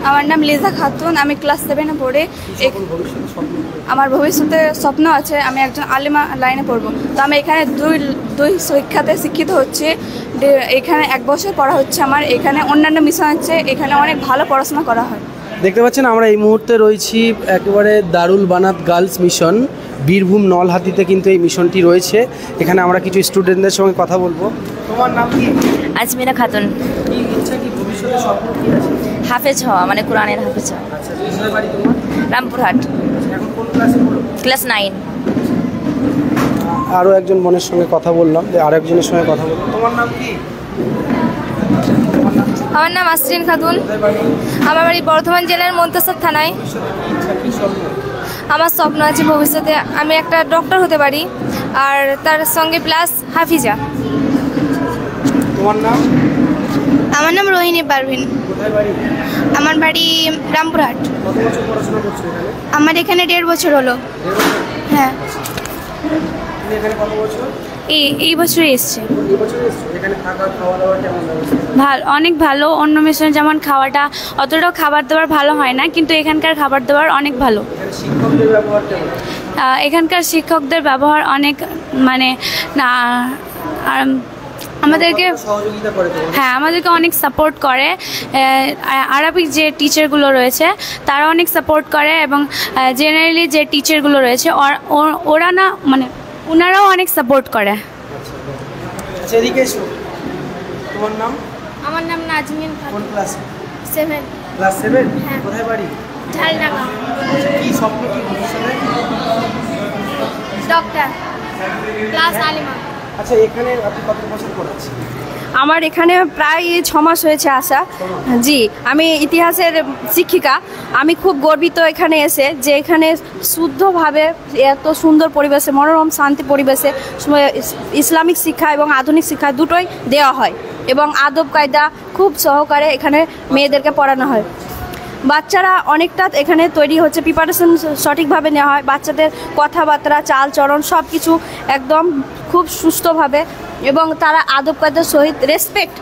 আমার নাম লিজা খাতুন, আমি ক্লাস 7-এ পড়ি। আমার ভবিষ্যতে স্বপ্ন আছে আমি একজন আলেমা লাইনে পড়বো। তো আমি এখানে দুই শিক্ষাতে শিক্ষিত হচ্ছি। এখানে 1 বছর পড়া হচ্ছে আমার। এখানে অন্যান্য মিশন আছে, এখানে অনেক ভালো পড়াশোনা করা হয়। দেখতে পাচ্ছেন আমরা এই মুহূর্তে রয়েছি একেবারে দারুল বানাত গার্লস মিশন, বীরভূম নলহাটিতে কিন্তু এই মিশনটি রয়েছে। এখানে আমরা কিছু স্টুডেন্টদের সঙ্গে কথা বলবো। তোমার নাম কি? আজমিরা খাতুন। কি ইচ্ছা, কি ভবিষ্যতে স্বপ্ন কি আছে? হাফেজ হওয়া, মানে কোরআনের হাফেজ হওয়া। আচ্ছা, কোথায় বাড়ি তোমার? রামপুরহাট। এখন কোন ক্লাসে পড়ো? ক্লাস 9। আরও একজন বোনের সঙ্গে কথা বললাম, আর একজনের সঙ্গে কথা বললাম। তোমার নাম কি? আমার নাম আসরিন খাতুন, আমার বাড়ি বর্ধমান জেলার মন্তেশ্বর থানায়। আমার স্বপ্ন আছে ভবিষ্যতে আমি একটা ডক্টর হতে পারি, আর তার সঙ্গে প্লাস হাফিজা। তোমার নাম? আমার নাম রোহিণী পারভিন। আমার বাড়ি রামপুরহাট। আমার এখানে 1.5 বছর হলো। হ্যাঁ, এই বছরই এসছে। অনেক ভালো। অন্য মিশনে যেমন খাওয়াটা অতটাও খাবার দাবার ভালো হয় না, কিন্তু এখানকার খাবার দাবার অনেক ভালো। এখানকার শিক্ষকদের ব্যবহার অনেক, মানে না, আমাদেরকে আমাদেরকে অনেক সাপোর্ট করে। আরবিক যে টিচারগুলো রয়েছে তারা অনেক সাপোর্ট করে, এবং জেনারেলি যে টিচারগুলো রয়েছে ওরা না, মানে ওনারাও অনেক সাপোর্ট করে। তোমার নাম? আমার নাম নাজমিন খাতুন। কোন ক্লাসে? 7। ক্লাস 7? হ্যাঁ। কোথায় বাড়ি? ঝালডাঙ্গা। কি স্বপ্ন, কি ভবিষ্যতে? ডক্টর ক্লাস আলিমা। আচ্ছা, এখানে আপনি কত বছর পড়াচ্ছেন? আমার এখানে প্রায় 6 মাস হয়েছে আসা। জি, আমি ইতিহাসের শিক্ষিকা। আমি খুব গর্বিত এখানে এসে, যে এখানে শুদ্ধভাবে এত সুন্দর পরিবেশে, মনোরম শান্তি পরিবেশে ইসলামিক শিক্ষা এবং আধুনিক শিক্ষা দুটোই দেওয়া হয়, এবং আদব কায়দা খুব সহকারে এখানে মেয়েদেরকে পড়ানো হয়। বাচ্চারা অনেকটা এখানে তৈরি হচ্ছে, প্রিপারেশন সঠিকভাবে নেওয়া হয়। বাচ্চাদের কথাবার্তা, চালচরণ সব কিছু একদম খুব সুস্থভাবে, এবং তারা আদব কায়দার সহিত রেসপেক্ট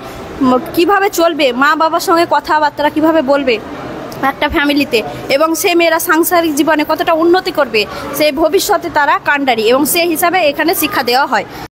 কিভাবে চলবে, মা বাবার সঙ্গে কথাবার্তা কিভাবে বলবে একটা ফ্যামিলিতে, এবং সে মেয়েরা সাংসারিক জীবনে কতটা উন্নতি করবে, সেই ভবিষ্যতে তারা কাণ্ডারি, এবং সেই হিসাবে এখানে শিক্ষা দেওয়া হয়।